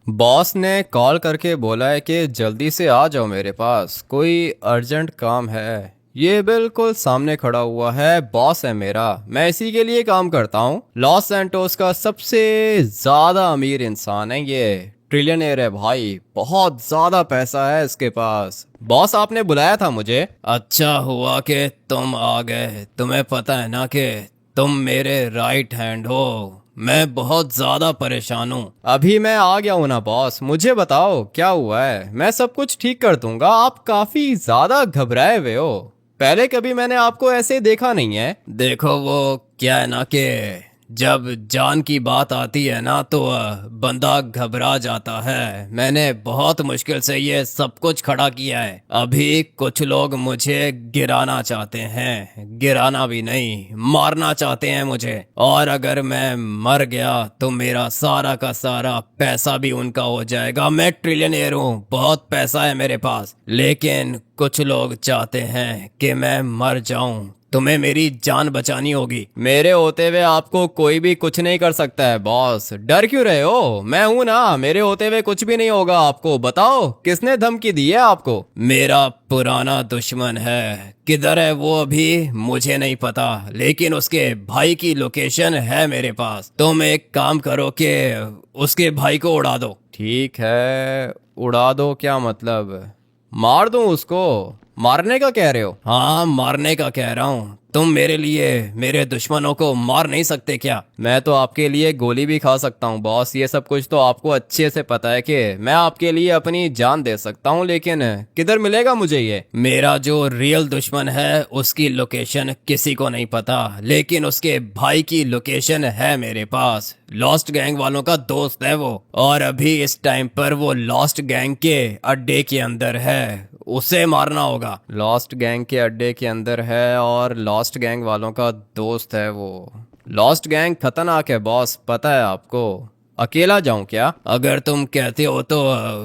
Boss ने call करके बोला है कि जल्दी से आ जाओ मेरे पास, कोई अर्जेंट काम है। ये बिल्कुल सामने खड़ा हुआ है, बॉस है मेरा, मैं इसी के लिए काम करता हूँ। लॉस सैंटोस का सबसे ज्यादा अमीर इंसान है ये, ट्रिलियनेयर है भाई, बहुत ज्यादा पैसा है इसके पास। बॉस आपने बुलाया था मुझे। अच्छा हुआ कि तुम आ गए, तुम्हें पता है ना कि तुम मेरे राइट हैंड हो। मैं बहुत ज्यादा परेशान हूँ। अभी मैं आ गया हूँ ना बॉस, मुझे बताओ क्या हुआ है, मैं सब कुछ ठीक कर दूंगा। आप काफी ज्यादा घबराए हुए हो, पहले कभी मैंने आपको ऐसे देखा नहीं है। देखो वो क्या है ना कि जब जान की बात आती है ना तो बंदा घबरा जाता है। मैंने बहुत मुश्किल से ये सब कुछ खड़ा किया है। अभी कुछ लोग मुझे गिराना चाहते हैं, गिराना भी नहीं, मारना चाहते हैं मुझे। और अगर मैं मर गया तो मेरा सारा का सारा पैसा भी उनका हो जाएगा। मैं ट्रिलियनेयर हूँ, बहुत पैसा है मेरे पास, लेकिन कुछ लोग चाहते हैं कि मैं मर जाऊं। तुम्हें मेरी जान बचानी होगी। मेरे होते हुए आपको कोई भी कुछ नहीं कर सकता है बॉस, डर क्यों रहे हो? मैं हूं ना, मेरे होते हुए कुछ भी नहीं होगा आपको। बताओ किसने धमकी दी है आपको? मेरा पुराना दुश्मन है, किधर है वो अभी मुझे नहीं पता, लेकिन उसके भाई की लोकेशन है मेरे पास। तुम एक काम करो कि उसके भाई को उड़ा दो। ठीक है, उड़ा दो क्या मतलब? मार दूं उसको? मारने का कह रहे हो? हाँ, मारने का कह रहा हूँ। तुम मेरे लिए मेरे दुश्मनों को मार नहीं सकते क्या? मैं तो आपके लिए गोली भी खा सकता हूँ बॉस, ये सब कुछ तो आपको अच्छे से पता है कि मैं आपके लिए अपनी जान दे सकता हूँ, लेकिन किधर मिलेगा मुझे ये? मेरा जो रियल दुश्मन है उसकी लोकेशन किसी को नहीं पता, लेकिन उसके भाई की लोकेशन है मेरे पास। लॉस्ट गैंग वालों का दोस्त है वो, और अभी इस टाइम पर वो लॉस्ट गैंग के अड्डे के अंदर है। उसे मारना होगा। लॉस्ट गैंग के अड्डे के अंदर है और लॉस्ट गैंग वालों का दोस्त है वो। लॉस्ट गैंग खतरनाक है बॉस, पता है आपको। अकेला जाऊं क्या? अगर तुम कहते हो तो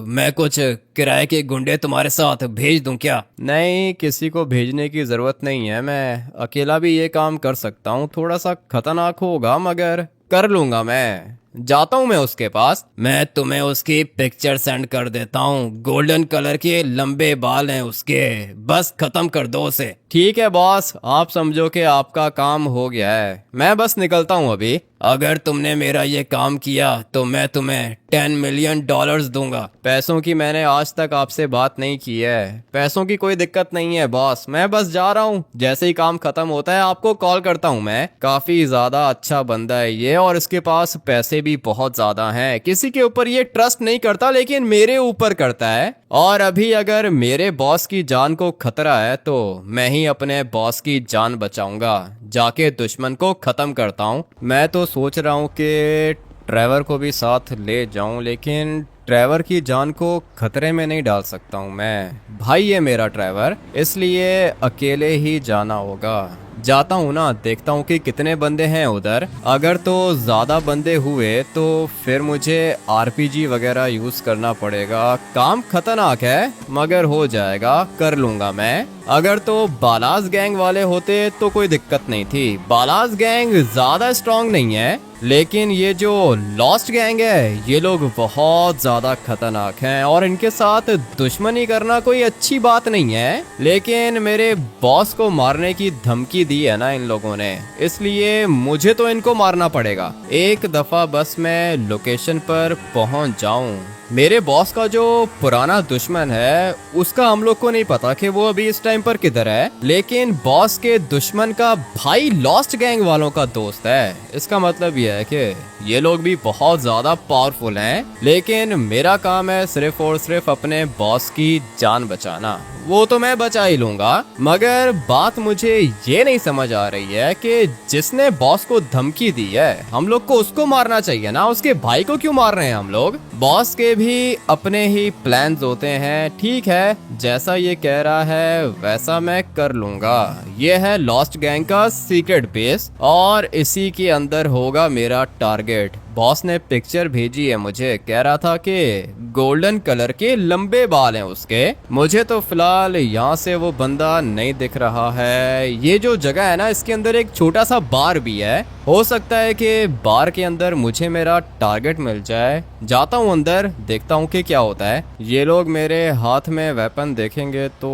मैं कुछ किराए के गुंडे तुम्हारे साथ भेज दूं क्या? नहीं, किसी को भेजने की जरूरत नहीं है, मैं अकेला भी ये काम कर सकता हूँ। थोड़ा सा खतरनाक होगा मगर कर लूंगा। मैं जाता हूँ मैं उसके पास। मैं तुम्हें उसकी पिक्चर सेंड कर देता हूँ, गोल्डन कलर के लंबे बाल हैं उसके, बस खत्म कर दो उसे। ठीक है बॉस, आप समझो कि आपका काम हो गया है, मैं बस निकलता हूँ अभी। अगर तुमने मेरा ये काम किया तो मैं तुम्हें $10 मिलियन दूंगा। पैसों की मैंने आज तक आपसे बात नहीं की है, पैसों की कोई दिक्कत नहीं है बॉस, मैं बस जा रहा हूँ। जैसे ही काम खत्म होता है आपको कॉल करता हूँ मैं। काफी ज्यादा अच्छा बंदा है ये, और इसके पास पैसे भी बहुत ज्यादा हैं। किसी के ऊपर ये ट्रस्ट नहीं करता, लेकिन मेरे ऊपर करता है। और अभी अगर मेरे बॉस की जान को खतरा है तो मैं ही अपने बॉस की जान बचाऊंगा, जाके दुश्मन को खत्म करता हूँ। मैं तो सोच रहा हूँ कि ट्रेवर को भी साथ ले जाऊं, लेकिन ट्रेवर की जान को खतरे में नहीं डाल सकता हूं मैं। भाई है मेरा ट्रेवर, इसलिए अकेले ही जाना होगा। जाता हूँ ना, देखता हूँ कि कितने बंदे हैं उधर। अगर तो ज्यादा बंदे हुए तो फिर मुझे आरपीजी वगैरह यूज करना पड़ेगा। काम खतरनाक है मगर हो जाएगा, कर लूंगा मैं। अगर तो बालाज गैंग वाले होते तो कोई दिक्कत नहीं थी, बालाज गैंग ज्यादा स्ट्रांग नहीं है, लेकिन ये जो लॉस्ट गैंग है ये लोग बहुत ज्यादा खतरनाक हैं, और इनके साथ दुश्मनी करना कोई अच्छी बात नहीं है। लेकिन मेरे बॉस को मारने की धमकी दी है ना इन लोगों ने, इसलिए मुझे तो इनको मारना पड़ेगा। एक दफा बस मैं लोकेशन पर पहुंच जाऊं। मेरे बॉस का जो पुराना दुश्मन है उसका हम लोग को नहीं पता कि वो अभी इस टाइम पर किधर है, लेकिन बॉस के दुश्मन का भाई लॉस्ट गैंग वालों का दोस्त है। इसका मतलब ये है कि ये लोग भी बहुत ज्यादा पावरफुल हैं, लेकिन मेरा काम है सिर्फ और सिर्फ अपने बॉस की जान बचाना। वो तो मैं बचा ही लूंगा, मगर बात मुझे ये नहीं समझ आ रही है कि जिसने बॉस को धमकी दी है हम लोग को उसको मारना चाहिए ना, उसके भाई को क्यों मार रहे हैं हम लोग? बॉस के भी अपने ही प्लान्स होते हैं। ठीक है, जैसा ये कह रहा है वैसा मैं कर लूंगा। ये है लॉस्ट गैंग का सीक्रेट बेस, और इसी के अंदर होगा मेरा टारगेट। बॉस ने पिक्चर भेजी है मुझे, कह रहा था कि गोल्डन कलर के लंबे बाल हैं उसके। मुझे तो फिलहाल यहाँ से वो बंदा नहीं दिख रहा है। ये जो जगह है ना इसके अंदर एक छोटा सा बार भी है, हो सकता है कि बार के अंदर मुझे मेरा टारगेट मिल जाए। जाता हूँ अंदर, देखता हूँ कि क्या होता है। ये लोग मेरे हाथ में वेपन देखेंगे तो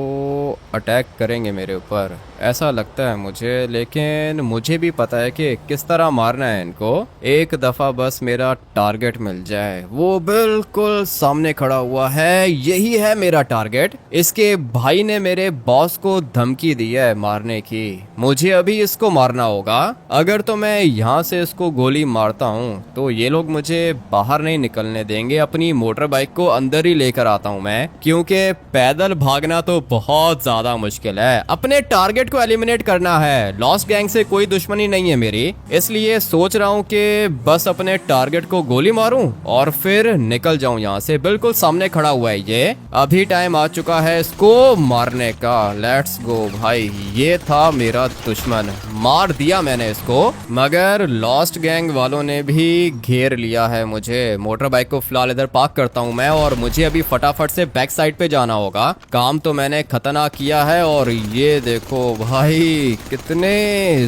अटैक करेंगे मेरे ऊपर, ऐसा लगता है मुझे। लेकिन मुझे भी पता है कि किस तरह मारना है इनको। एक दफ़ा बस मेरा टारगेट मिल जाए। वो बिल्कुल सामने खड़ा हुआ है, यही है मेरा टारगेट। इसके भाई ने मेरे बॉस को धमकी दी है मारने की। मुझे अभी इसको मारना होगा। अगर तो मैं यहाँ से इसको गोली मारता हूँ तो ये लोग मुझे बाहर नहीं निकलने देंगे। अपनी मोटर बाइक को अंदर ही लेकर आता हूँ मैं, क्योंकि पैदल भागना तो बहुत ज्यादा मुश्किल है। अपने टारगेट को एलिमिनेट करना है। लॉस्ट गैंग से कोई दुश्मनी नहीं है मेरी, इसलिए सोच रहा हूँ कि बस अपने टारगेट को गोली मारूं और फिर निकल जाऊं यहाँ से। बिल्कुल सामने खड़ा हुआ है ये। अभी टाइम आ चुका है इसको मारने का। लेट्स गो भाई। ये था मेरा दुश्मन, मार दिया मैंने इसको। मगर लॉस्ट गैंग वालों ने भी घेर लिया है मुझे। मोटर बाइक को फिलहाल इधर पार्क करता हूँ मैं, और मुझे अभी फटाफट से बैक साइड पे जाना होगा। काम तो मैंने खतरनाक किया है। और ये देखो भाई, कितने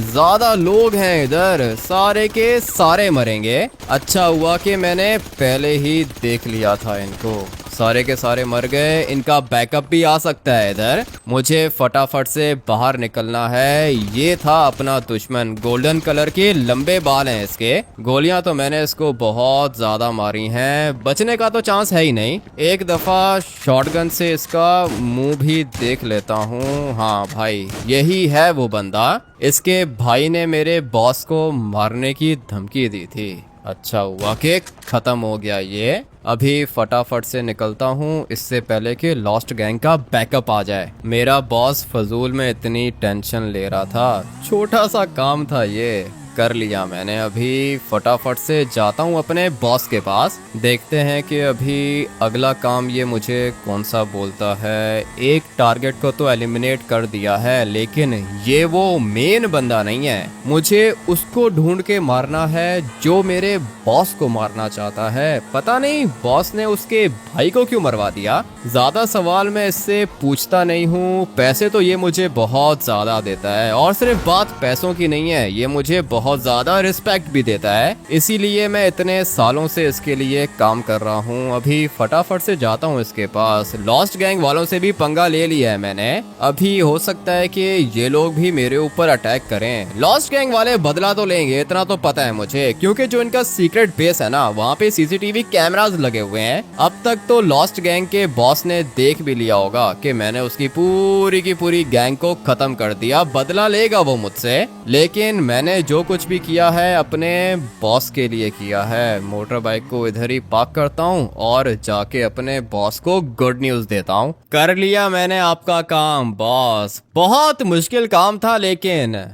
ज्यादा लोग हैं इधर, सारे के सारे मरेंगे। अच्छा हुआ कि मैंने पहले ही देख लिया था इनको। सारे के सारे मर गए। इनका बैकअप भी आ सकता है इधर। मुझे फटाफट से बाहर निकलना है। ये था अपना दुश्मन, गोल्डन कलर के लंबे बाल हैं इसके। गोलियां तो मैंने इसको बहुत ज्यादा मारी हैं, बचने का तो चांस है ही नहीं। एक दफा शॉटगन से इसका मुंह भी देख लेता हूँ। हाँ भाई, यही है वो बंदा। इसके भाई ने मेरे बॉस को मारने की धमकी दी थी। अच्छा हुआ कि खत्म हो गया ये। अभी फटाफट से निकलता हूँ, इससे पहले कि लॉस्ट गैंग का बैकअप आ जाए। मेरा बॉस फजूल में इतनी टेंशन ले रहा था, छोटा सा काम था ये, कर लिया मैंने। अभी फटाफट से जाता हूँ अपने बॉस के पास, देखते हैं कि अभी अगला काम ये मुझे कौन सा बोलता है। एक टारगेट को तो एलिमिनेट कर दिया है, लेकिन ये वो मेन बंदा नहीं है। मुझे उसको ढूंढ के मारना है जो मेरे बॉस को मारना चाहता है। पता नहीं बॉस ने उसके भाई को क्यों मरवा दिया। ज्यादा सवाल मैं इससे पूछता नहीं हूँ। पैसे तो ये मुझे बहुत ज्यादा देता है, और सिर्फ बात पैसों की नहीं है, ये मुझे बहुत ज्यादा रिस्पेक्ट भी देता है। इसीलिए मैं इतने सालों से इसके लिए काम कर रहा हूँ। अभी फटाफट से जाता हूँ इसके पास। लॉस्ट गैंग वालों से भी पंगा ले लिया है मैंने। अभी हो सकता है कि ये लोग भी मेरे ऊपर अटैक करें। लॉस्ट गैंग वाले बदला तो लेंगे, इतना तो पता है मुझे, क्योंकि जो इनका सीक्रेट बेस है ना, वहाँ पे सीसीटीवी कैमरास लगे हुए हैं। अब तक तो लॉस्ट गैंग के बॉस ने देख भी लिया होगा कि मैंने उसकी पूरी की पूरी गैंग को खत्म कर दिया। बदला लेगा वो मुझसे, लेकिन मैंने जो कुछ भी किया है अपने बॉस के लिए किया है। मोटर बाइक को इधर ही पार्क करता हूँ और जाके अपने बॉस को गुड न्यूज देता हूँ। कर लिया मैंने आपका काम बॉस। बहुत मुश्किल काम था, लेकिन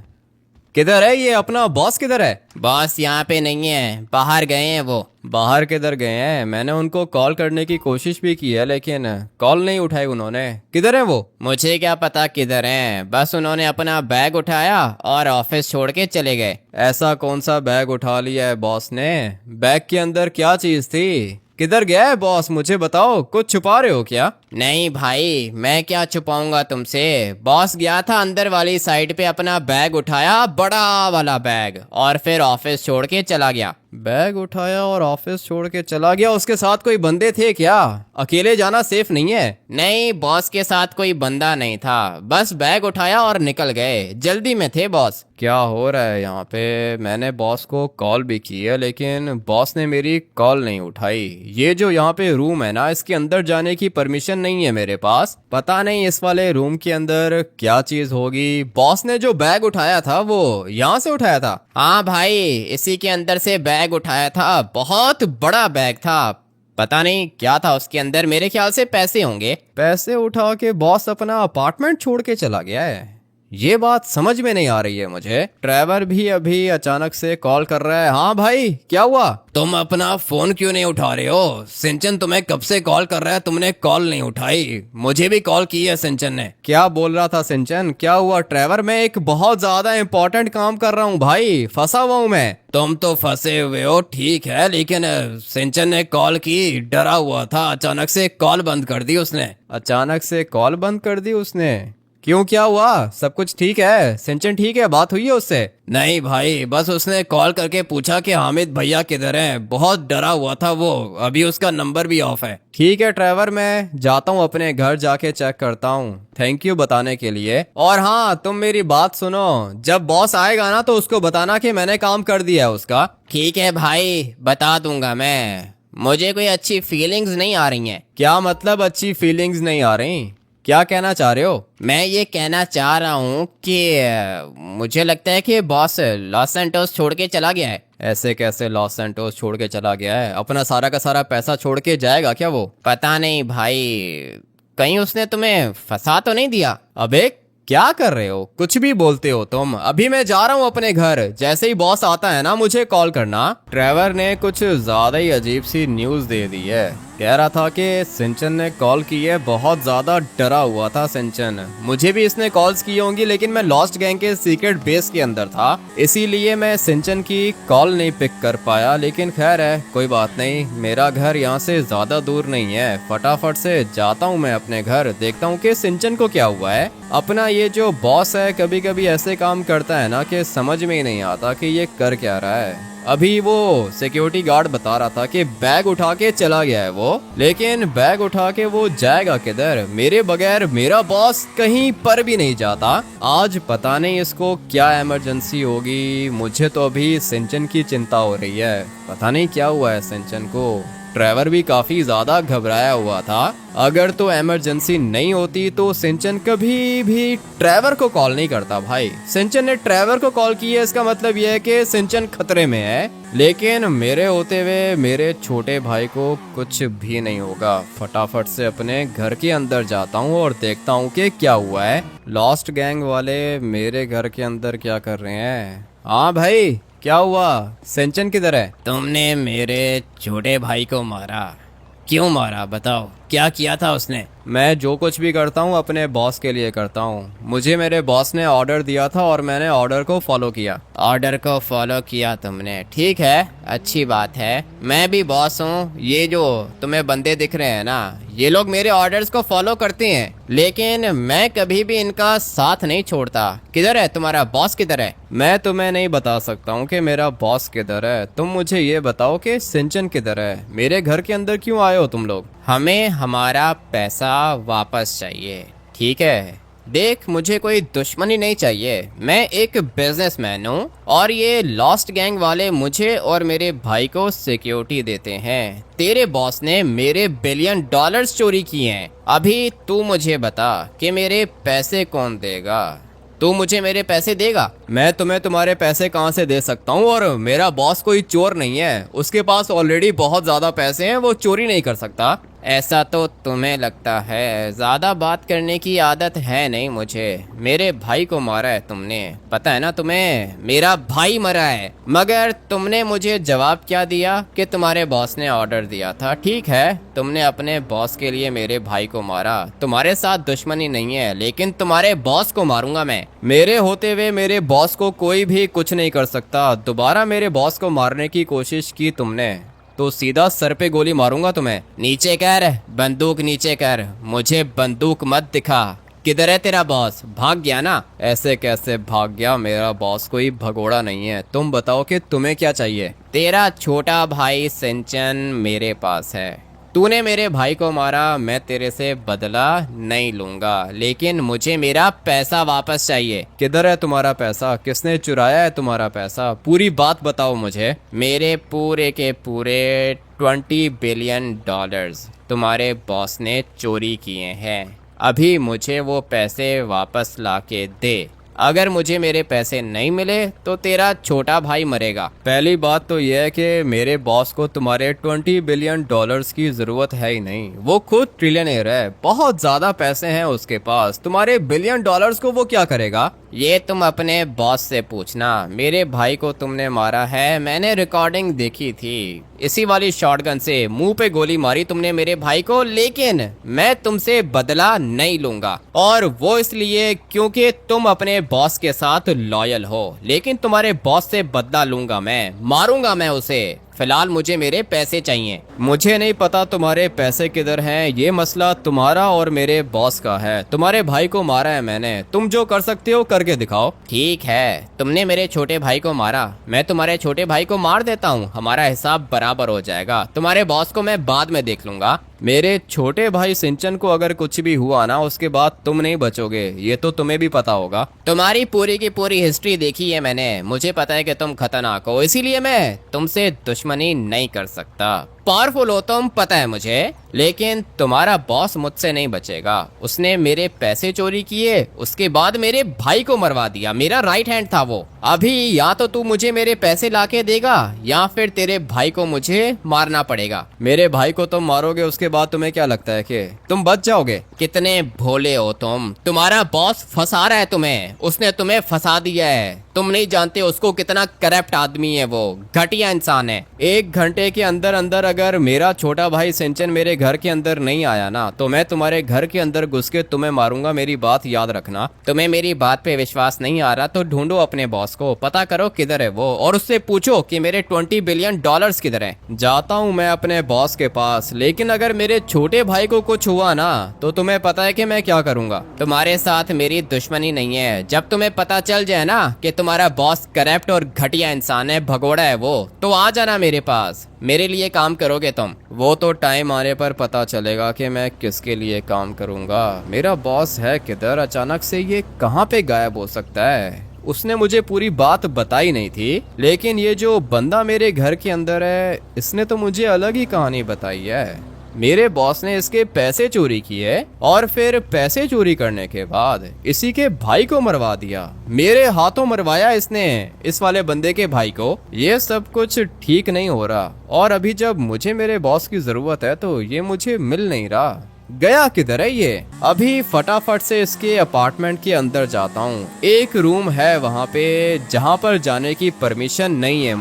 किधर है ये अपना बॉस, किधर है? बॉस यहाँ पे नहीं है, बाहर गए हैं वो। बाहर किधर गए हैं? मैंने उनको कॉल करने की कोशिश भी की है, लेकिन कॉल नहीं उठाई उन्होंने। किधर है वो? मुझे क्या पता किधर हैं, बस उन्होंने अपना बैग उठाया और ऑफिस छोड़ के चले गए। ऐसा कौन सा बैग उठा लिया है बॉस ने? बैग के अंदर क्या चीज थी? किधर गया है बॉस, मुझे बताओ। कुछ छुपा रहे हो क्या? नहीं भाई, मैं क्या छुपाऊंगा तुमसे। बॉस गया था अंदर वाली साइड पे, अपना बैग उठाया, बड़ा वाला बैग, और फिर ऑफिस छोड़ के चला गया। बैग उठाया और ऑफिस छोड़ के चला गया? उसके साथ कोई बंदे थे क्या? अकेले जाना सेफ नहीं है। नहीं, बॉस के साथ कोई बंदा नहीं था, बस बैग उठाया और निकल गए। जल्दी में थे बॉस। क्या हो रहा है यहाँ पे? मैंने बॉस को कॉल भी की है, लेकिन बॉस ने मेरी कॉल नहीं उठाई। ये जो यहाँ पे रूम है ना, इसके अंदर जाने की परमिशन नहीं है मेरे पास। पता नहीं इस वाले रूम के अंदर क्या चीज होगी। बॉस ने जो बैग उठाया था वो यहाँ से उठाया था? हाँ भाई, इसी के अंदर से बैग उठाया था। बहुत बड़ा बैग था, पता नहीं क्या था उसके अंदर। मेरे ख्याल से पैसे होंगे। पैसे उठा के बॉस अपना अपार्टमेंट छोड़ के चला गया है? ये बात समझ में नहीं आ रही है मुझे। ट्रेवर भी अभी अचानक से कॉल कर रहा है। हाँ भाई, क्या हुआ? तुम अपना फोन क्यों नहीं उठा रहे हो? सिंचन तुम्हें कब से कॉल कर रहा है, तुमने कॉल नहीं उठाई। मुझे भी कॉल की है सिंचन ने। क्या बोल रहा था सिंचन? क्या हुआ ट्रेवर? मैं एक बहुत ज्यादा इंपॉर्टेंट काम कर रहा हूँ भाई, फंसा हुआ हूँ मैं। तुम तो फंसे हुए हो, ठीक है, लेकिन सिंचन ने कॉल की, डरा हुआ था, अचानक से कॉल बंद कर दी उसने। अचानक से कॉल बंद कर दी उसने? क्यों, क्या हुआ? सब कुछ ठीक है? सिंचन ठीक है? बात हुई है उससे? नहीं भाई, बस उसने कॉल करके पूछा कि हामिद भैया किधर हैं। बहुत डरा हुआ था वो, अभी उसका नंबर भी ऑफ है। ठीक है ट्रेवर, मैं जाता हूँ अपने घर, जाके चेक करता हूँ। थैंक यू बताने के लिए। और हाँ, तुम मेरी बात सुनो, जब बॉस आएगा ना तो उसको बताना कि मैंने काम कर दिया है उसका। ठीक है भाई, बता दूंगा मैं। मुझे कोई अच्छी फीलिंग्स नहीं आ रही हैं। क्या मतलब अच्छी फीलिंग्स नहीं आ रही? क्या कहना चाह रहे हो? मैं ये कहना चाह रहा हूँ कि मुझे लगता है कि बॉस लॉस सैंटोस छोड़ के चला गया है। ऐसे कैसे लॉस सैंटोस छोड़ के चला गया है? अपना सारा का सारा पैसा छोड़ के जाएगा क्या वो? पता नहीं भाई, कहीं उसने तुम्हें फंसा तो नहीं दिया? अबे क्या कर रहे हो? कुछ भी बोलते हो तुम। अभी मैं जा रहा हूँ अपने घर, जैसे ही बॉस आता है ना मुझे कॉल करना। ट्रेवर ने कुछ ज्यादा ही अजीब सी न्यूज दे दी है। कह रहा था कि सिंचन ने कॉल की है, बहुत ज्यादा डरा हुआ था सिंचन। मुझे भी इसने कॉल्स की होंगी, लेकिन मैं लॉस्ट गैंग के सीक्रेट बेस के अंदर था, इसीलिए मैं सिंचन की कॉल नहीं पिक कर पाया। लेकिन खैर है, कोई बात नहीं, मेरा घर यहाँ से ज्यादा दूर नहीं है। फटाफट से जाता हूँ मैं अपने घर, देखता हूँ कि सिंचन को क्या हुआ है। अपना ये जो बॉस है कभी कभी ऐसे काम करता है ना कि समझ में ही नहीं आता कि ये कर क्या रहा है। अभी वो सिक्योरिटी गार्ड बता रहा था कि बैग उठा के चला गया है वो, लेकिन बैग उठा के वो जाएगा किधर? मेरे बगैर मेरा बॉस कहीं पर भी नहीं जाता। आज पता नहीं इसको क्या इमरजेंसी होगी। मुझे तो अभी सिंचन की चिंता हो रही है, पता नहीं क्या हुआ है सिंचन को। ट्रेवर भी काफी ज्यादा घबराया हुआ था। अगर तो इमरजेंसी नहीं होती तो सिंचन कभी भी ट्रेवर को कॉल नहीं करता भाई। सिंचन ने ट्रेवर को कॉल की है, इसका मतलब यह है कि सिंचन खतरे में है। लेकिन मेरे होते हुए मेरे छोटे भाई को कुछ भी नहीं होगा। फटाफट से अपने घर के अंदर जाता हूँ और देखता हूँ कि क्या हुआ है। लॉस्ट गैंग वाले मेरे घर के अंदर क्या कर रहे हैं? हाँ भाई, क्या हुआ? सिंचन किधर है? तुमने मेरे छोटे भाई को मारा। क्यों मारा बताओ, क्या किया था उसने? मैं जो कुछ भी करता हूँ अपने बॉस के लिए करता हूँ। मुझे मेरे बॉस ने ऑर्डर दिया था और मैंने ऑर्डर को फॉलो किया। ऑर्डर को फॉलो किया तुमने, ठीक है, अच्छी बात है। मैं भी बॉस हूँ। ये जो तुम्हें बंदे दिख रहे हैं ना, ये लोग मेरे ऑर्डर्स को फॉलो करते हैं, लेकिन मैं कभी भी इनका साथ नहीं छोड़ता। किधर है तुम्हारा बॉस, किधर है? मैं तुम्हें नहीं बता सकता हूँ कि मेरा बॉस किधर है। तुम मुझे ये बताओ कि सिंचन किधर है? मेरे घर के अंदर क्यों आए हो तुम लोग? हमें हमारा पैसा वापस चाहिए, ठीक है? देख, मुझे कोई दुश्मनी नहीं चाहिए। मैं एक बिजनेसमैन हूँ और ये लॉस्ट गैंग वाले मुझे और मेरे भाई को सिक्योरिटी देते हैं। तेरे बॉस ने मेरे $1 बिलियन चोरी किए हैं। अभी तू मुझे बता कि मेरे पैसे कौन देगा? तू मुझे मेरे पैसे देगा? मैं तुम्हें तुम्हारे पैसे कहाँ से दे सकता हूँ? और मेरा बॉस कोई चोर नहीं है, उसके पास ऑलरेडी बहुत ज्यादा पैसे हैं, वो चोरी नहीं कर सकता। ऐसा तो तुम्हें लगता है, ज्यादा बात करने की आदत है नहीं मुझे। मेरे भाई को मारा है तुमने, पता है ना तुम्हें? मेरा भाई मरा है। मगर तुमने मुझे जवाब क्या दिया कि तुम्हारे बॉस ने ऑर्डर दिया था। ठीक है, तुमने अपने बॉस के लिए मेरे भाई को मारा। तुम्हारे साथ दुश्मनी नहीं है, लेकिन तुम्हारे बॉस को मारूंगा मैं। मेरे होते हुए मेरे बॉस को कोई भी कुछ नहीं कर सकता। दोबारा मेरे बॉस को मारने की कोशिश की तुमने तो सीधा सर पे गोली मारूंगा तुम्हें। नीचे कर, बंदूक नीचे कर, मुझे बंदूक मत दिखा। किधर है तेरा बॉस? भाग गया ना? ऐसे कैसे भाग गया? मेरा बॉस कोई भगोड़ा नहीं है। तुम बताओ कि तुम्हें क्या चाहिए? तेरा छोटा भाई सिंचन मेरे पास है। तूने मेरे भाई को मारा, मैं तेरे से बदला नहीं लूंगा, लेकिन मुझे मेरा पैसा वापस चाहिए। किधर है तुम्हारा पैसा? किसने चुराया है तुम्हारा पैसा? पूरी बात बताओ मुझे। मेरे पूरे के पूरे $20 बिलियन तुम्हारे बॉस ने चोरी किए हैं। अभी मुझे वो पैसे वापस लाके दे। अगर मुझे मेरे पैसे नहीं मिले तो तेरा छोटा भाई मरेगा। पहली बात तो यह है कि मेरे बॉस को तुम्हारे $20 बिलियन की जरूरत है ही नहीं। वो खुद ट्रिलियनेयर है, बहुत ज्यादा पैसे हैं उसके पास। तुम्हारे $1 बिलियन को वो क्या करेगा? ये तुम अपने बॉस से पूछना। मेरे भाई को तुमने मारा है, मैंने रिकॉर्डिंग देखी थी। इसी वाली शॉटगन से मुंह पे गोली मारी तुमने मेरे भाई को, लेकिन मैं तुमसे बदला नहीं लूंगा। और वो इसलिए क्योंकि तुम अपने बॉस के साथ लॉयल हो। लेकिन तुम्हारे बॉस से बदला लूंगा मैं, मारूंगा मैं उसे। फिलहाल मुझे मेरे पैसे चाहिए। मुझे नहीं पता तुम्हारे पैसे किधर हैं, ये मसला तुम्हारा और मेरे बॉस का है। तुम्हारे भाई को मारा है मैंने, तुम जो कर सकते हो करके दिखाओ। ठीक है, तुमने मेरे छोटे भाई को मारा, मैं तुम्हारे छोटे भाई को मार देता हूँ, हमारा हिसाब बराबर हो जाएगा। तुम्हारे बॉस को मैं बाद में देख लूंगा। मेरे छोटे भाई सिंचन को अगर कुछ भी हुआ ना, उसके बाद तुम नहीं बचोगे, ये तो तुम्हें भी पता होगा। तुम्हारी पूरी की पूरी हिस्ट्री देखी है मैंने, मुझे पता है कि तुम खतरनाक हो, इसीलिए मैं तुमसे दुश्मनी नहीं कर सकता। पावरफुल हो तुम, पता है मुझे, लेकिन तुम्हारा बॉस मुझसे नहीं बचेगा। उसने मेरे पैसे चोरी किए, उसके बाद मेरे भाई को मरवा दिया, मेरा राइट हैंड था वो। अभी या तो तू मुझे मेरे पैसे लाके देगा या फिर तेरे भाई को मुझे मारना पड़ेगा। मेरे भाई को तुम मारोगे, उसके बाद तुम्हें क्या लगता है कि तुम बच जाओगे? कितने भोले हो तुम, तुम्हारा बॉस फंसा रहा है तुम्हें, उसने तुम्हें फंसा दिया है। तुम नहीं जानते उसको कितना करप्ट आदमी है, वो घटिया इंसान है। 1 घंटे के अंदर अंदर अगर मेरा छोटा भाई सिंचन मेरे घर के अंदर नहीं आया ना, तो मैं तुम्हारे घर के अंदर घुस के तुम्हें मारूंगा, मेरी बात याद रखना। तुम्हें मेरी बात पे विश्वास नहीं आ रहा तो ढूंढो अपने बॉस को, पता करो किधर है वो, और उससे पूछो कि मेरे $20 बिलियन किधर है। जाता हूँ मैं अपने बॉस के पास, लेकिन अगर मेरे छोटे भाई को कुछ हुआ ना, तो तुम्हें पता है कि मैं क्या करूंगा। तुम्हारे साथ मेरी दुश्मनी नहीं है, जब तुम्हें पता चल जाए ना कि तुम्हारा बॉस करप्ट और घटिया इंसान है, भगोड़ा है वो, तो आ जाना मेरे पास, मेरे लिए काम करोगे तुम। वो तो टाइम आने पर पता चलेगा कि मैं किसके लिए काम करूंगा। मेरा बॉस है किधर? अचानक से ये कहाँ पे गायब हो सकता है? उसने मुझे पूरी बात बताई नहीं थी, लेकिन ये जो बंदा मेरे घर के अंदर है, इसने तो मुझे अलग ही कहानी बताई है। मेरे बॉस ने इसके पैसे चोरी किए और फिर पैसे चोरी करने के बाद इसी के भाई को मरवा दिया, मेरे हाथों मरवाया इसने इस वाले बंदे के भाई को। ये सब कुछ ठीक नहीं हो रहा, और अभी जब मुझे मेरे बॉस की जरूरत है तो ये मुझे मिल नहीं रहा। गया किधर है ये? अभी फटाफट से इसके अपार्टमेंट के अंदर जाता हूँ। एक रूम है वहाँ पे जहाँ पर जाने की परमिशन नहीं है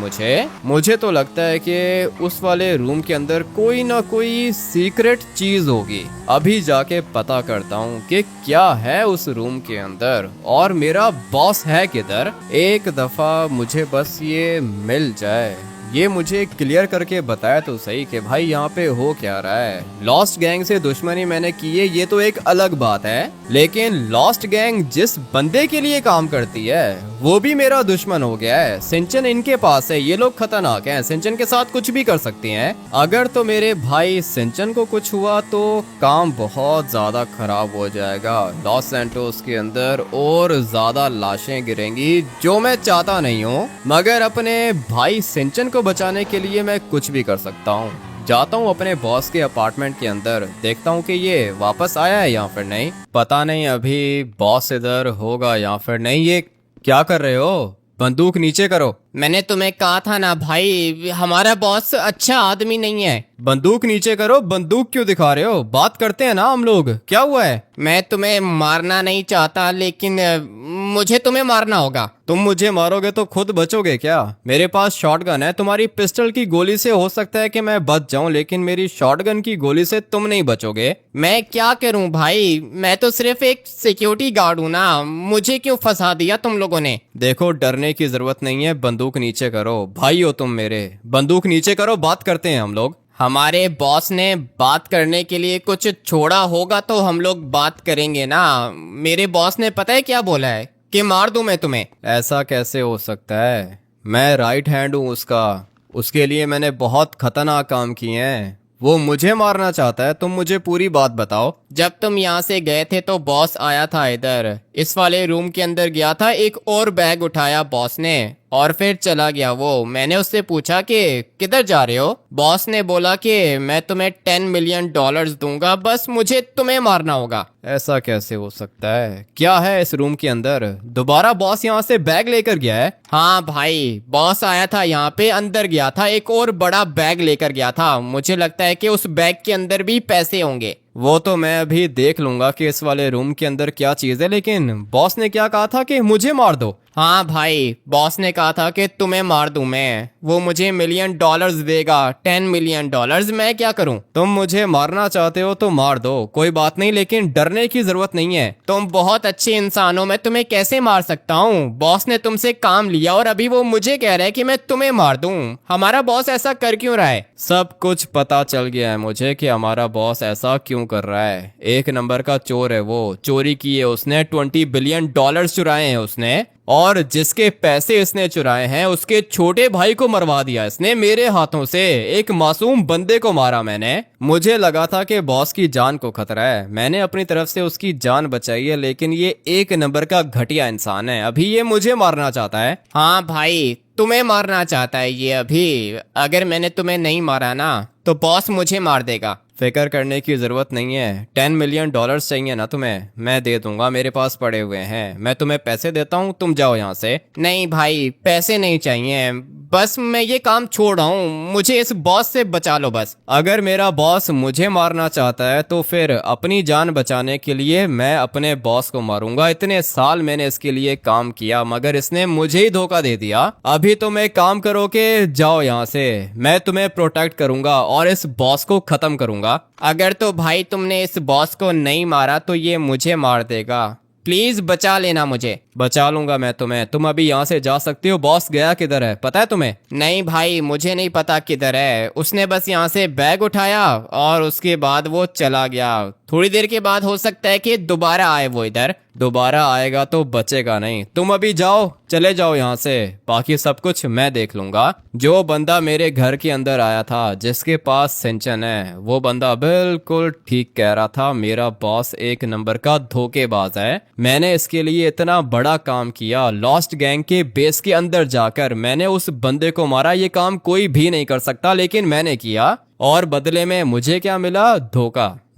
मुझे तो लगता है कि उस वाले रूम के अंदर कोई ना कोई सीक्रेट चीज होगी। अभी जाके पता करता हूँ कि क्या है उस रूम के अंदर, और मेरा बॉस है किधर। एक दफा मुझे बस ये मिल जाए, ये मुझे क्लियर करके बताया तो सही कि भाई यहाँ पे हो क्या रहा है। लॉस्ट गैंग से दुश्मनी मैंने की है, ये तो एक अलग बात है, लेकिन लॉस्ट गैंग जिस बंदे के लिए काम करती है वो भी मेरा दुश्मन हो गया है। सिंचन इनके पास है, ये लोग खतरनाक हैं, सिंचन के साथ कुछ भी कर सकते हैं। अगर तो मेरे भाई सिंचन को कुछ हुआ तो काम बहुत ज्यादा खराब हो जाएगा। लॉस सैंटोस के अंदर और ज्यादा लाशें गिरेंगी, जो मैं चाहता नहीं हूँ, मगर अपने भाई सिंचन को बचाने के लिए मैं कुछ भी कर सकता हूँ। जाता हूँ अपने बॉस के अपार्टमेंट के अंदर, देखता हूँ कि ये वापस आया है या फिर नहीं। पता नहीं अभी बॉस इधर होगा या फिर नहीं। ये क्या कर रहे हो? बंदूक नीचे करो। मैंने तुम्हें कहा था ना भाई, हमारा बॉस अच्छा आदमी नहीं है। बंदूक नीचे करो। बंदूक क्यों दिखा रहे हो? बात करते हैं ना हम लोग, क्या हुआ है? मैं तुम्हें मारना नहीं चाहता, लेकिन मुझे तुम्हें मारना होगा। तुम मुझे मारोगे तो खुद बचोगे क्या? मेरे पास शॉटगन है, तुम्हारी पिस्टल की गोली से हो सकता है कि मैं बच जाऊं, लेकिन मेरी शॉटगन की गोली से तुम नहीं बचोगे। मैं क्या करूं भाई, मैं तो सिर्फ एक सिक्योरिटी गार्ड हूं ना, मुझे क्यों फंसा दिया तुम लोगों ने? देखो, डरने की जरूरत नहीं है, बंदूक नीचे करो। भाई हो तुम मेरे, बंदूक नीचे करो, बात करते हैं हम लोग। हमारे बॉस ने बात करने के लिए कुछ छोड़ा होगा तो हम लोग बात करेंगे ना। मेरे बॉस ने पता है क्या बोला है कि मार दूं मैं तुम्हें। ऐसा कैसे हो सकता है? मैं राइट हैंड हूँ उसका, उसके लिए मैंने बहुत खतरनाक काम किए हैं। वो मुझे मारना चाहता है, तुम मुझे पूरी बात बताओ। जब तुम यहाँ से गए थे तो बॉस आया था इधर, इस वाले रूम के अंदर गया था, एक और बैग उठाया बॉस ने और फिर चला गया वो। मैंने उससे पूछा कि किधर जा रहे हो? बॉस ने बोला कि मैं तुम्हें $10 मिलियन दूंगा, बस मुझे तुम्हें मारना होगा। ऐसा कैसे हो सकता है? क्या है इस रूम के अंदर? दोबारा बॉस यहाँ से बैग लेकर गया है? हाँ भाई, बॉस आया था यहाँ पे, अंदर गया था, एक और बड़ा बैग लेकर गया था। मुझे लगता है कि उस बैग के अंदर भी पैसे होंगे। वो तो मैं अभी देख लूंगा कि इस वाले रूम के अंदर क्या चीज है, लेकिन बॉस ने क्या कहा था कि मुझे मार दो। हाँ भाई, बॉस ने कहा था कि तुम्हें मार दूं मैं। वो मुझे $1,000,000 देगा, $10 million। मैं क्या करूं? तुम मुझे मारना चाहते हो तो मार दो, कोई बात नहीं, लेकिन डरने की जरूरत नहीं है। तुम बहुत अच्छे इंसान हो, मैं तुम्हें कैसे मार सकता हूँ? बॉस ने तुमसे काम लिया और अभी वो मुझे कह रहा है कि मैं तुम्हें मार दूं। हमारा बॉस ऐसा कर क्यों रहा है? सब कुछ पता चल गया है मुझे कि हमारा बॉस ऐसा क्यों कर रहा है। एक नंबर का चोर है वो, चोरी की है उसने, $20 बिलियन चुराए हैं उसने, और जिसके पैसे इसने चुराए हैं उसके छोटे भाई को मरवा दिया इसने मेरे हाथों से। एक मासूम बंदे को मारा मैंने। मुझे लगा था कि बॉस की जान को खतरा है, मैंने अपनी तरफ से उसकी जान बचाई है, लेकिन ये एक नंबर का घटिया इंसान है। अभी ये मुझे मारना चाहता है। हाँ भाई, तुम्हें मारना चाहता है ये अभी। अगर मैंने तुम्हें नहीं मारा ना तो बॉस मुझे मार देगा। फिक्र करने की जरूरत नहीं है। $10 million चाहिए ना तुम्हें? मैं दे दूंगा, मेरे पास पड़े हुए हैं। मैं तुम्हें पैसे देता हूँ, तुम जाओ यहाँ से। नहीं भाई, पैसे नहीं चाहिए, बस मैं ये काम छोड़ रहा हूँ, मुझे इस बॉस से बचा लो बस। अगर मेरा बॉस मुझे मारना चाहता है तो फिर अपनी जान बचाने के लिए मैं अपने बॉस को मारूंगा। इतने साल मैंने इसके लिए काम किया मगर इसने मुझे ही धोखा दे दिया। अभी तुम एक काम करो कि जाओ यहाँ से, मैं तुम्हें प्रोटेक्ट करूंगा और इस बॉस को खत्म करूंगा। अगर तो भाई तुमने इस बॉस को नहीं मारा तो ये मुझे मार देगा। प्लीज बचा लेना मुझे। बचा लूंगा मैं तुम्हें, तुम अभी यहाँ से जा सकते हो। बॉस गया किधर है पता है तुम्हें? नहीं भाई, मुझे नहीं पता किधर है। उसने बस यहाँ से बैग उठाया और उसके बाद वो चला गया। थोड़ी देर के बाद हो सकता है कि दोबारा आए वो इधर। दोबारा आएगा तो बचेगा नहीं। तुम अभी जाओ, चले जाओ यहाँ से, बाकी सब कुछ मैं देख लूंगा। जो बंदा मेरे घर के अंदर आया था जिसके पास सिंचन है, वो बंदा बिल्कुल ठीक कह रहा था। मेरा बॉस एक नंबर का धोखेबाज है। मैंने इसके लिए इतना बड़ा काम किया, लॉस्ट गैंग के बेस के अंदर जाकर मैंने उस बंदे को मारा। ये काम कोई भी नहीं कर सकता लेकिन मैंने किया, और बदले में मुझे क्या मिला?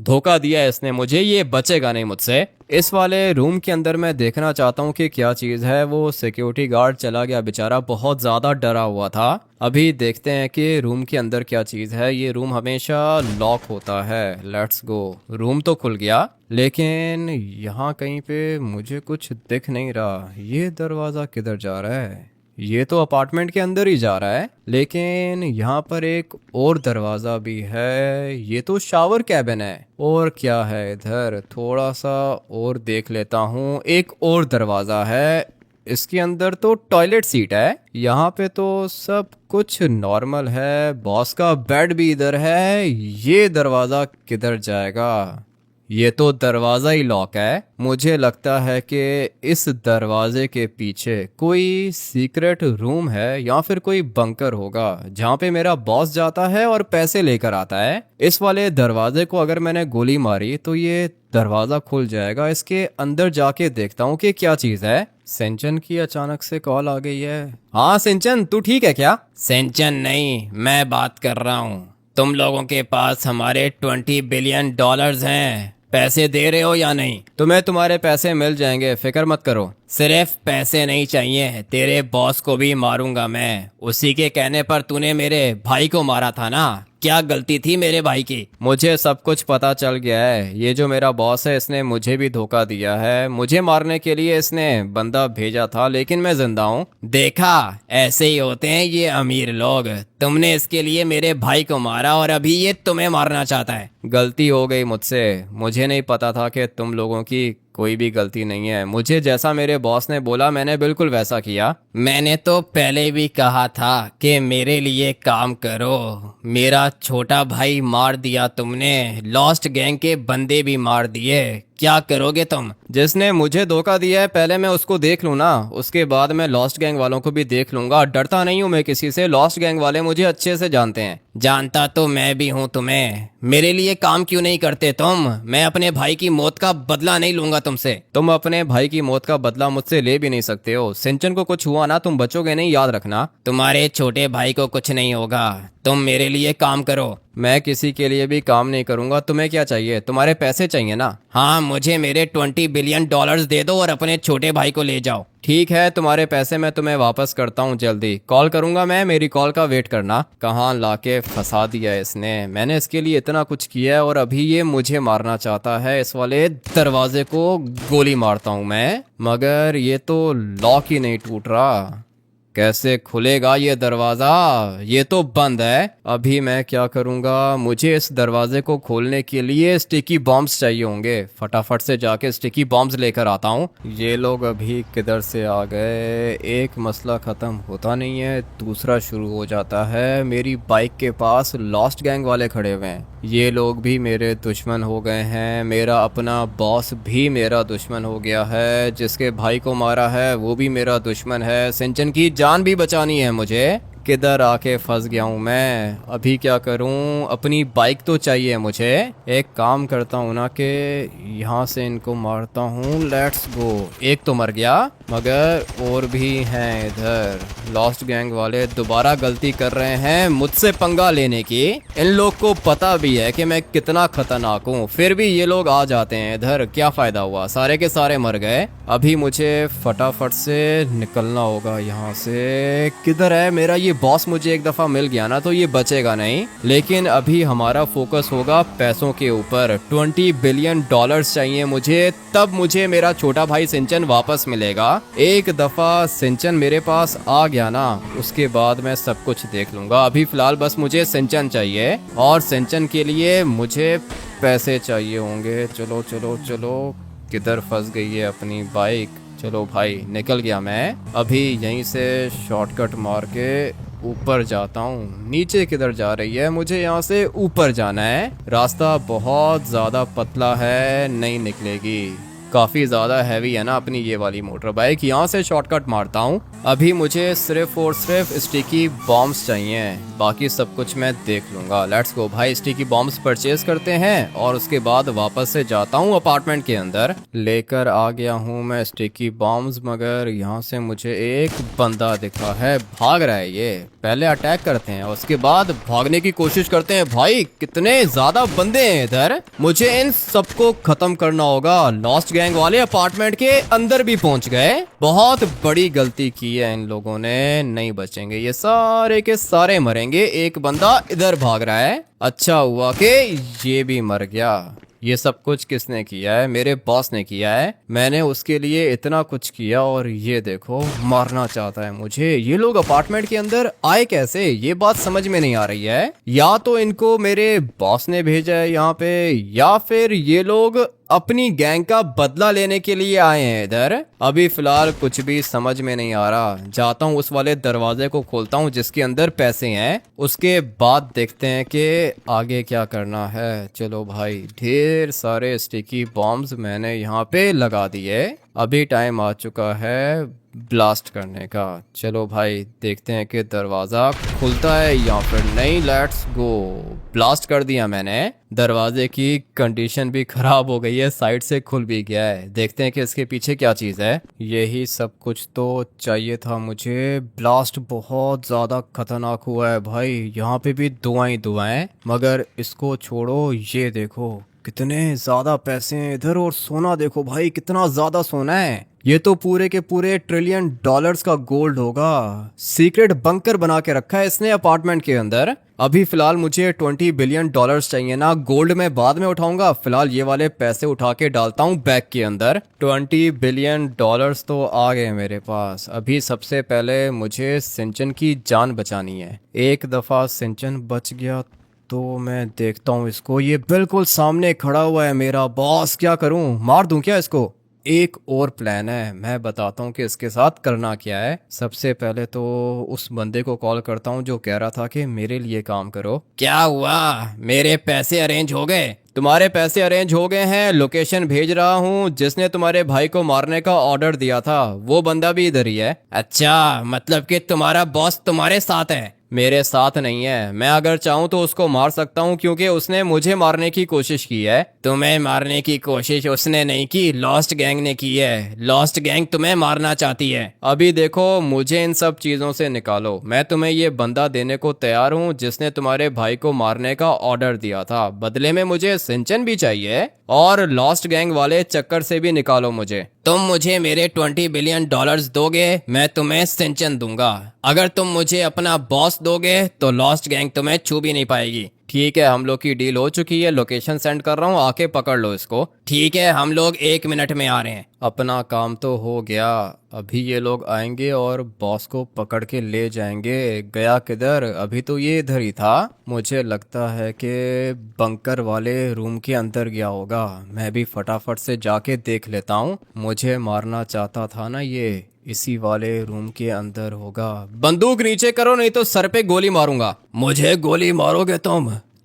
धोखा दिया इसने मुझे, ये बचेगा नहीं मुझसे। इस वाले रूम के अंदर मैं देखना चाहता हूँ कि क्या चीज़ है। वो सिक्योरिटी गार्ड चला गया बेचारा, बहुत ज़्यादा डरा हुआ था। अभी देखते हैं कि रूम के अंदर क्या चीज़ है। ये रूम हमेशा लॉक होता है। Let's go. रूम तो खुल गया लेकिन यहाँ कहीं पे मुझे कुछ दिख नहीं रहा। ये दरवाज़ा किधर जा रहा है? ये तो अपार्टमेंट के अंदर ही जा रहा है, लेकिन यहाँ पर एक और दरवाज़ा भी है। ये तो शावर कैबिन है। और क्या है इधर? थोड़ा सा और देख लेता हूँ। एक और दरवाज़ा है, इसके अंदर तो टॉयलेट सीट है। यहाँ पे तो सब कुछ नॉर्मल है। बॉस का बेड भी इधर है। ये दरवाज़ा किधर जाएगा? ये तो दरवाज़ा ही लॉक है। मुझे लगता है कि इस दरवाजे के पीछे कोई सीक्रेट रूम है या फिर कोई बंकर होगा जहाँ पे मेरा बॉस जाता है और पैसे लेकर आता है। इस वाले दरवाजे को अगर मैंने गोली मारी तो ये दरवाज़ा खुल जाएगा। इसके अंदर जाके देखता हूँ कि क्या चीज़ है। सिंचन की अचानक से कॉल आ गई है। हाँ सिंचन, तू ठीक है क्या? सिंचन नहीं, मैं बात कर रहा हूँ। तुम लोगों के पास हमारे $20 बिलियन हैं। पैसे दे रहे हो या नहीं? तुम्हें तुम्हारे पैसे मिल जाएंगे, फिक्र मत करो। सिर्फ पैसे नहीं चाहिए, तेरे बॉस को भी मारूंगा मैं। उसी के कहने पर तूने मेरे भाई को मारा था ना? क्या गलती थी मेरे भाई की? मुझे सब कुछ पता चल गया है। ये जो मेरा बॉस है इसने मुझे भी धोखा दिया है। मुझे मारने के लिए इसने बंदा भेजा था लेकिन मैं जिंदा हूँ। देखा, ऐसे ही होते हैं ये अमीर लोग। तुमने इसके लिए मेरे भाई को मारा और अभी ये तुम्हें मारना चाहता है। गलती हो गई मुझसे। मुझे नहीं पता था कि तुम लोगों की कोई भी गलती नहीं है। मुझे जैसा मेरे बॉस ने बोला मैंने बिल्कुल वैसा किया। मैंने तो पहले भी कहा था कि मेरे लिए काम करो। मेरा छोटा भाई मार दिया तुमने, लॉस्ट गैंग के बंदे भी मार दिए। क्या करोगे तुम? जिसने मुझे धोखा दिया है पहले मैं उसको देख लूँ ना, उसके बाद मैं लॉस्ट गैंग वालों को भी देख लूंगा। डरता नहीं हूँ मैं किसी से। लॉस्ट गैंग वाले मुझे अच्छे से जानते हैं। जानता तो मैं भी हूँ तुम्हें। मेरे लिए काम क्यों नहीं करते तुम? मैं अपने भाई की मौत का बदला नहीं लूंगा तुमसे। तुम अपने भाई की मौत का बदला मुझसे ले भी नहीं सकते हो। सिंचन को कुछ हुआ ना, तुम बचोगे नहीं, याद रखना। तुम्हारे छोटे भाई को कुछ नहीं होगा। तुम मेरे लिए काम करो। मैं किसी के लिए भी काम नहीं करूंगा। तुम्हें क्या चाहिए? तुम्हारे पैसे चाहिए ना? हाँ, मुझे मेरे $20 बिलियन दे दो और अपने छोटे भाई को ले जाओ। ठीक है, तुम्हारे पैसे मैं तुम्हें वापस करता हूँ जल्दी। कॉल करूंगा मैं, मेरी कॉल का वेट करना। कहाँ लाके फंसा दिया इसने। मैंने इसके लिए इतना कुछ किया है और अभी ये मुझे मारना चाहता है। इस वाले दरवाजे को गोली मारता हूँ मैं, मगर ये तो लॉक ही नहीं टूट रहा। कैसे खुलेगा ये दरवाजा? ये तो बंद है। अभी मैं क्या करूंगा? मुझे इस दरवाजे को खोलने के लिए स्टिकी बॉम्ब्स चाहिए होंगे। फटाफट से जाके स्टिकी बॉम्ब्स लेकर आता हूँ। ये लोग अभी किधर से आ गए? एक मसला खत्म होता नहीं है, दूसरा शुरू हो जाता है। मेरी बाइक के पास लॉस्ट गैंग वाले खड़े हुए हैं। ये लोग भी मेरे दुश्मन हो गए हैं। मेरा अपना बॉस भी मेरा दुश्मन हो गया है। जिसके भाई को मारा है वो भी मेरा दुश्मन है। सिंचन की जान भी बचानी है मुझे। किधर आके फंस गया हूँ मैं? अभी क्या करूँ? अपनी बाइक तो चाहिए मुझे। एक काम करता हूँ ना कि यहाँ से इनको मारता हूँ। Let's go. एक तो मर गया, मगर और भी हैं इधर। लॉस्ट गैंग वाले दोबारा गलती कर रहे हैं मुझसे पंगा लेने की। इन लोग को पता भी है कि मैं कितना खतरनाक हूँ, फिर भी ये लोग आ जाते हैं इधर। क्या फायदा हुआ? सारे के सारे मर गए। अभी मुझे फटाफट से निकलना होगा यहाँ से। किधर है मेरा ये बॉस? मुझे एक दफा मिल गया ना तो ये बचेगा नहीं। लेकिन अभी हमारा फोकस होगा पैसों के ऊपर। 20 बिलियन डॉलर्स चाहिए मुझे, तब मुझे मेरा छोटा भाई सिंचन वापस मिलेगा। एक दफा सिंचन मेरे पास आ गया ना, उसके बाद मैं सब कुछ देख लूंगा। अभी फिलहाल बस मुझे सिंचन चाहिए, और सिंचन के लिए मुझे पैसे चाहिए होंगे। चलो चलो चलो, किधर फंस गई है अपनी बाइक? चलो भाई, निकल गया मैं। अभी यहीं से शॉर्टकट मार के ऊपर जाता हूँ। नीचे किधर जा रही है? मुझे यहाँ से ऊपर जाना है। रास्ता बहुत ज़्यादा पतला है, नहीं निकलेगी। काफ़ी ज़्यादा हैवी है ना अपनी ये वाली मोटर बाइक। यहाँ से शॉर्टकट मारता हूँ। अभी मुझे सिर्फ और सिर्फ स्टिकी बॉम्ब्स चाहिए, बाकी सब कुछ मैं देख लूँगा। लेट्स गो भाई, स्टिकी बॉम्ब्स परचेज करते हैं और उसके बाद वापस से जाता हूँ अपार्टमेंट के अंदर। लेकर आ गया हूँ मैं स्टिकी बॉम्ब्स, मगर यहाँ से मुझे एक बंदा दिखा है। भाग रहा है ये। पहले अटैक करते हैं, उसके बाद भागने की कोशिश करते हैं। भाई कितने ज़्यादा बंदे हैं इधर, मुझे इन सबको खत्म करना होगा। लॉस्ट गैंग वाले अपार्टमेंट के अंदर भी पहुंच गए। बहुत बड़ी गलती की है इन लोगों ने, नहीं बचेंगे ये सारे के सारे मरेंगे। एक बंदा इधर भाग रहा है। अच्छा हुआ कि ये भी मर गया। ये सब कुछ किसने किया है? मेरे बॉस ने किया है। मैंने उसके लिए इतना कुछ किया और ये देखो, मारना चाहता है मुझे। ये लोग अपार्टमेंट के अंदर आए कैसे? ये बात समझ में नहीं आ रही है। या तो इनको मेरे बॉस ने भेजा है यहाँ पे, या फिर ये लोग अपनी गैंग का बदला लेने के लिए आए हैं इधर। अभी फिलहाल कुछ भी समझ में नहीं आ रहा। जाता हूँ उस वाले दरवाजे को खोलता हूँ जिसके अंदर पैसे हैं, उसके बाद देखते हैं कि आगे क्या करना है। चलो भाई, ढेर सारे स्टिकी बॉम्ब्स मैंने यहाँ पे लगा दिए। अभी टाइम आ चुका है ब्लास्ट करने का। चलो भाई, देखते हैं कि दरवाज़ा खुलता है या फिर नहीं। Let's go. ब्लास्ट कर दिया मैंने। दरवाजे की कंडीशन भी खराब हो गई है, साइड से खुल भी गया है। देखते हैं कि इसके पीछे क्या चीज़ है। यही सब कुछ तो चाहिए था मुझे। ब्लास्ट बहुत ज़्यादा खतरनाक हुआ है भाई। यहाँ पे भी दुआएं ही दुआएं, मगर इसको छोड़ो। ये देखो कितने ज़्यादा पैसे हैं इधर, और सोना देखो भाई कितना ज़्यादा सोना है। ये तो पूरे के पूरे ट्रिलियन डॉलर्स का गोल्ड होगा। सीक्रेट बंकर बना के रखा है इसने अपार्टमेंट के अंदर। अभी फिलहाल मुझे 20 बिलियन डॉलर्स चाहिए ना। गोल्ड मैं बाद में उठाऊंगा, फिलहाल ये वाले पैसे उठा के डालता हूँ बैग के अंदर। 20 बिलियन डॉलर्स तो आ गए मेरे पास। अभी सबसे पहले मुझे सिंचन की जान बचानी है। एक दफ़ा सिंचन बच गया तो मैं देखता हूँ इसको। ये बिल्कुल सामने खड़ा हुआ है मेरा बॉस। क्या करूँ? मार दूं क्या इसको? एक और प्लान है, मैं बताता हूँ कि इसके साथ करना क्या है। सबसे पहले तो उस बंदे को कॉल करता हूँ जो कह रहा था कि मेरे लिए काम करो। क्या हुआ? मेरे पैसे अरेंज हो गए? तुम्हारे पैसे अरेंज हो गए हैं, लोकेशन भेज रहा हूँ। जिसने तुम्हारे भाई को मारने का ऑर्डर दिया था वो बंदा भी इधर ही है। अच्छा, मतलब कि तुम्हारा बॉस तुम्हारे साथ है? मेरे साथ नहीं है। मैं अगर चाहूँ तो उसको मार सकता हूँ, क्योंकि उसने मुझे मारने की कोशिश की है। तुम्हें मारने की कोशिश उसने नहीं की, लॉस्ट गैंग ने की है। लॉस्ट गैंग तुम्हें मारना चाहती है। अभी देखो, मुझे इन सब चीजों से निकालो। मैं तुम्हें ये बंदा देने को तैयार हूँ जिसने तुम्हारे भाई को मारने का ऑर्डर दिया था। बदले में मुझे सिंचन भी चाहिए, और लॉस्ट गैंग वाले चक्कर से भी निकालो मुझे। तुम मुझे मेरे 20 बिलियन डॉलर्स दोगे, मैं तुम्हें सिंचन दूंगा। अगर तुम मुझे अपना बॉस दोगे तो लॉस्ट गैंग तुम्हें छू भी नहीं पाएगी। ठीक है, हम लोग की डील हो चुकी है, लोकेशन सेंड कर रहा हूँ, आके पकड़ लो इसको। ठीक है, हम लोग 1 मिनट में आ रहे हैं। अपना काम तो हो गया, अभी ये लोग आएंगे और बॉस को पकड़ के ले जाएंगे। गया किधर? अभी तो ये इधर ही था। मुझे लगता है कि बंकर वाले रूम के अंदर गया होगा। मैं भी फटाफट से जाके देख लेता हूँ। मुझे मारना चाहता था ना ये, इसी वाले रूम के अंदर होगा। बंदूक नीचे करो नहीं तो सर पे गोली मारूंगा। मुझे गोली मारोगे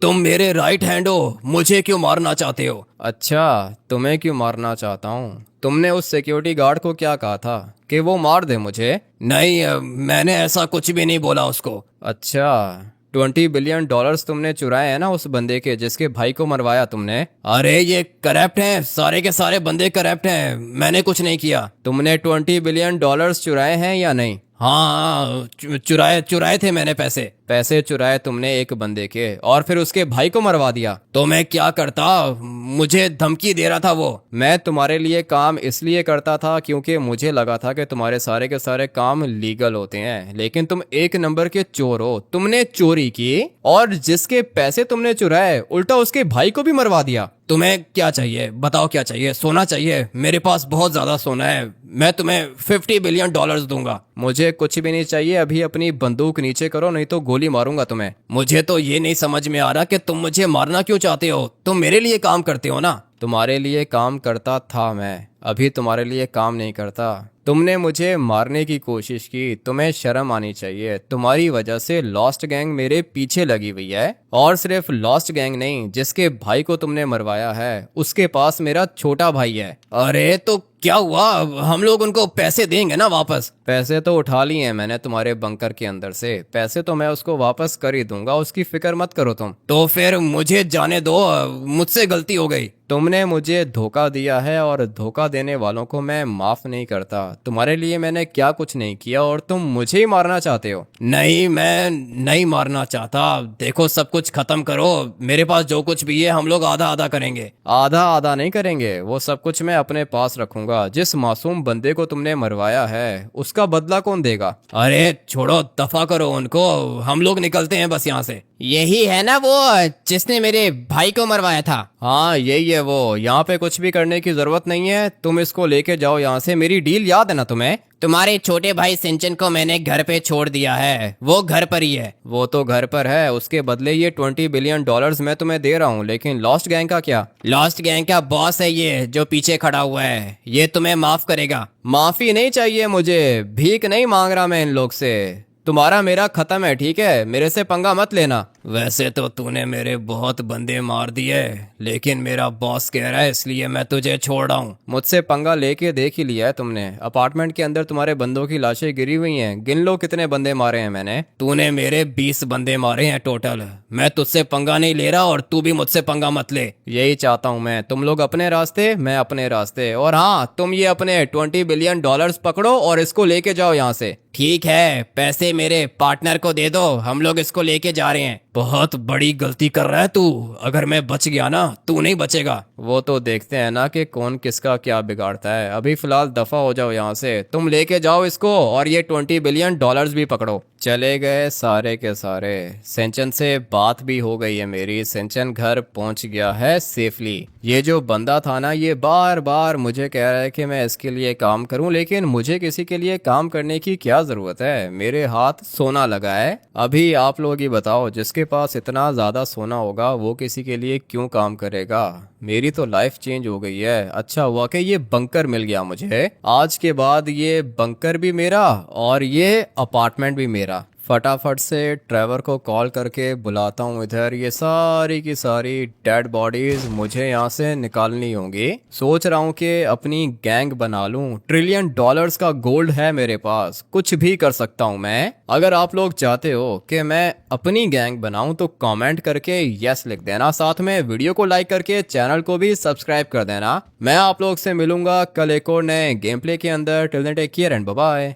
तुम मेरे राइट हैंड हो, मुझे क्यों मारना चाहते हो? अच्छा, तुम्हें क्यों मारना चाहता हूँ? तुमने उस सिक्योरिटी गार्ड को क्या कहा था कि वो मार दे मुझे? नहीं, मैंने ऐसा कुछ भी नहीं बोला उसको। अच्छा, 20 बिलियन डॉलर्स तुमने चुराए हैं ना उस बंदे के जिसके भाई को मरवाया तुमने? अरे ये करप्ट हैं, सारे के सारे बंदे करप्ट हैं, मैंने कुछ नहीं किया। तुमने 20 बिलियन डॉलर्स चुराए हैं या नहीं? हाँ, चुराए थे मैंने पैसे चुराए तुमने एक बंदे के और फिर उसके भाई को मरवा दिया। तो मैं क्या करता? मुझे धमकी दे रहा था वो। मैं तुम्हारे लिए काम इसलिए करता था क्योंकि मुझे लगा था कि तुम्हारे सारे के सारे काम लीगल होते हैं, लेकिन तुम एक नंबर के चोर हो। तुमने चोरी की और जिसके पैसे तुमने चुराए उल्टा उसके भाई को भी मरवा दिया। तुम्हें क्या चाहिए? बताओ क्या चाहिए? सोना चाहिए? मेरे पास बहुत ज्यादा सोना है, मैं तुम्हें 50 बिलियन डॉलर्स दूंगा। मुझे कुछ भी नहीं चाहिए, अभी अपनी बंदूक नीचे करो नहीं तो गोली मारूंगा तुम्हें। मुझे तो ये नहीं समझ में आ रहा कि तुम मुझे मारना क्यों चाहते हो? तुम मेरे लिए काम करते हो ना। तुम्हारे लिए काम करता था मैं, अभी तुम्हारे लिए काम नहीं करता। तुमने मुझे मारने की कोशिश की, तुम्हें शर्म आनी चाहिए। तुम्हारी वजह से लॉस्ट गैंग मेरे पीछे लगी हुई है, और सिर्फ लॉस्ट गैंग नहीं, जिसके भाई को तुमने मरवाया है उसके पास मेरा छोटा भाई है। अरे तो क्या हुआ? हम लोग उनको पैसे देंगे ना वापस। पैसे तो उठा लिए हैं मैंने तुम्हारे बंकर के अंदर से, पैसे तो मैं उसको वापस कर ही दूंगा, उसकी फिक्र मत करो तुम। तो फिर मुझे जाने दो, मुझसे गलती हो गई। तुमने मुझे धोखा दिया है और धोखा देने वालों को मैं माफ नहीं करता। तुम्हारे लिए मैंने क्या कुछ नहीं किया और तुम मुझे ही मारना चाहते हो। नहीं, मैं नहीं मारना चाहता। देखो, सब कुछ खत्म करो, मेरे पास जो कुछ भी है हम लोग आधा आधा करेंगे। आधा आधा नहीं करेंगे, वो सब कुछ मैं अपने पास रखूंगा। जिस मासूम बंदे को तुमने मरवाया है उसका बदला कौन देगा? अरे छोड़ो, दफा करो उनको, हम लोग निकलते हैं बस यहाँ से। यही है ना वो जिसने मेरे भाई को मरवाया था? हाँ यही है वो। यहाँ पे कुछ भी करने की जरूरत नहीं है, तुम इसको लेके जाओ यहाँ से। मेरी डील याद है ना तुम्हें? तुम्हारे छोटे भाई सिंचन को मैंने घर पे छोड़ दिया है, वो घर पर ही है। वो तो घर पर है, उसके बदले ये 20 बिलियन डॉलर्स मैं तुम्हें दे रहा हूँ, लेकिन लॉस्ट गैंग का क्या? लॉस्ट गैंग का बॉस है ये जो पीछे खड़ा हुआ है, ये तुम्हें माफ करेगा। माफी नहीं चाहिए मुझे, भीख नहीं मांग रहा मैं इन लोग से। तुम्हारा मेरा खत्म है, ठीक है? मेरे से पंगा मत लेना। वैसे तो तूने मेरे बहुत बंदे मार दिए, लेकिन मेरा बॉस कह रहा है इसलिए मैं तुझे छोड़ रहा हूँ। मुझसे पंगा लेके देख ही लिया है तुमने। अपार्टमेंट के अंदर तुम्हारे बंदों की लाशें गिरी हुई हैं, गिन लो कितने बंदे मारे हैं मैंने। तूने मेरे 20 बंदे मारे हैं टोटल। मैं तुझसे पंगा नहीं ले रहा और तू भी मुझसे पंगा मत ले। यही चाहता हूँ मैं, तुम लोग अपने रास्ते, मैं अपने रास्ते। और हाँ, तुम ये अपने 20 बिलियन डॉलर्स पकड़ो और इसको लेके जाओ यहाँ से। ठीक है, पैसे मेरे पार्टनर को दे दो, हम लोग इसको लेके जा रहे हैं। बहुत बड़ी गलती कर रहा है तू, अगर मैं बच गया ना तू नहीं बचेगा। वो तो देखते हैं ना कि कौन किसका क्या बिगाड़ता है। अभी फिलहाल दफा हो जाओ यहाँ से, तुम लेके जाओ इसको और ये 20 बिलियन डॉलर्स भी पकड़ो। चले गए सारे के सारे। सिंचन से बात भी हो गई है मेरी, सिंचन घर पहुंच गया है सेफली। ये जो बंदा था ना, ये बार बार मुझे कह रहा है कि मैं इसके लिए काम करूं, लेकिन मुझे किसी के लिए काम करने की क्या जरूरत है? मेरे हाथ सोना लगा है। अभी आप लोग ही बताओ, जिसके पास इतना ज्यादा सोना होगा वो किसी के लिए क्यों काम करेगा? मेरी तो लाइफ चेंज हो गई है। अच्छा हुआ कि ये बंकर मिल गया मुझे। आज के बाद ये बंकर भी मेरा और ये अपार्टमेंट भी मेरा। फटाफट से ट्रेवर को कॉल करके बुलाता हूँ इधर। ये सारी की सारी डेड बॉडीज मुझे यहाँ से निकालनी होंगी। सोच रहा हूँ कि अपनी गैंग बना लूँ। $1 ट्रिलियन का गोल्ड है मेरे पास, कुछ भी कर सकता हूँ मैं। अगर आप लोग चाहते हो कि मैं अपनी गैंग बनाऊं तो कमेंट करके यस लिख देना, साथ में वीडियो को लाइक करके चैनल को भी सब्सक्राइब कर देना। मैं आप लोग से मिलूंगा कल एक और नए गेम प्ले के अंदर। Till then take care and bye bye.